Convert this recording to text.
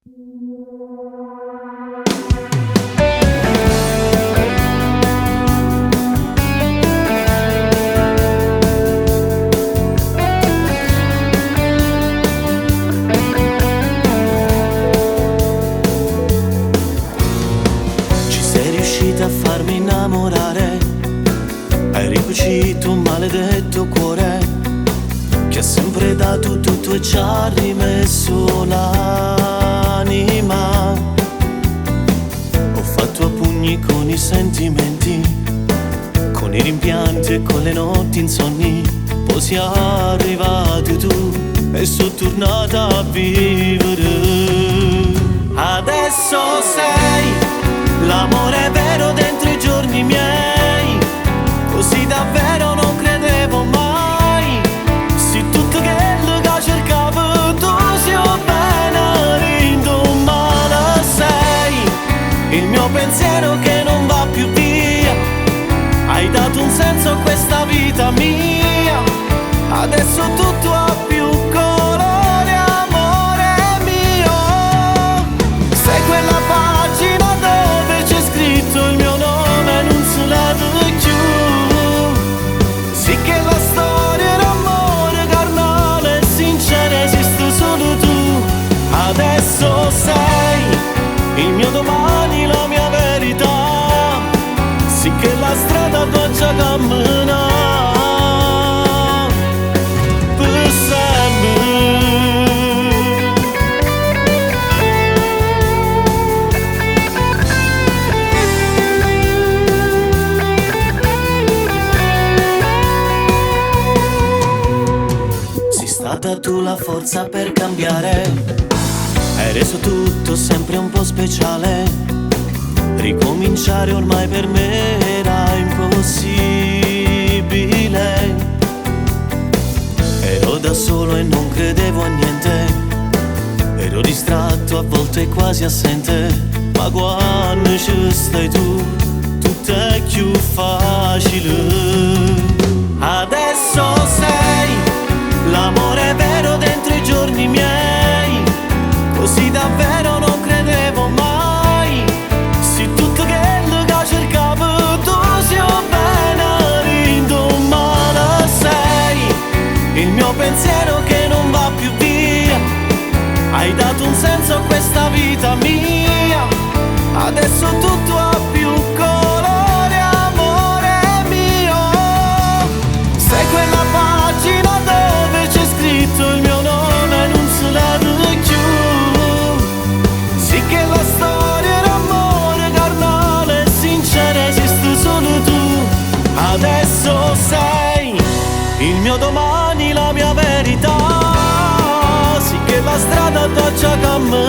Ci sei riuscita a farmi innamorare, hai ricucito un maledetto cuore che ha sempre dato tutto e ci ha rimesso l'anima. Ho fatto a pugni con i sentimenti, con i rimpianti e con le notti insonni. Poi sei arrivato tu e sono tornata a vivere. Adesso sei l'amore vero dentro i giorni miei, così davvero non credevo mai. Se tutto quello che cercavo tu sia bene, rindo male sei il mio pensiero che non va più via. Hai dato un senso a questa vita mia, adesso tutto ha più colore, amore mio. Sei quella pagina dove c'è scritto il mio nome, non se la più. Sì che la storia d'amore carnale e sincera esiste solo tu. Adesso sei il mio domani, la mia verità. Sì che la strada tua già cammina per sempre. Sei stata tu la forza per cambiare, hai reso tutto sempre un po' speciale. Ricominciare ormai per me era impossibile. Ero da solo e non credevo a niente, ero distratto, a volte quasi assente. Ma quando ci stai tu, tutto è più facile. Adesso sei l'amore vero dentro i giorni miei, così davvero non credevo mai. Se tutto quello che cercavo tu sia bene, rindo male sei il mio pensiero che non va più via. Hai dato un senso a questa vita mia, adesso tutto ha più colore, amore mio. Sei quella pagina dove c'è scritto il mio nome, non se la più. Sì che la storia d'amore carnale e sincera esiste solo tu. Adesso sei il mio domani, la mia verità. Sì che la strada tua già cammina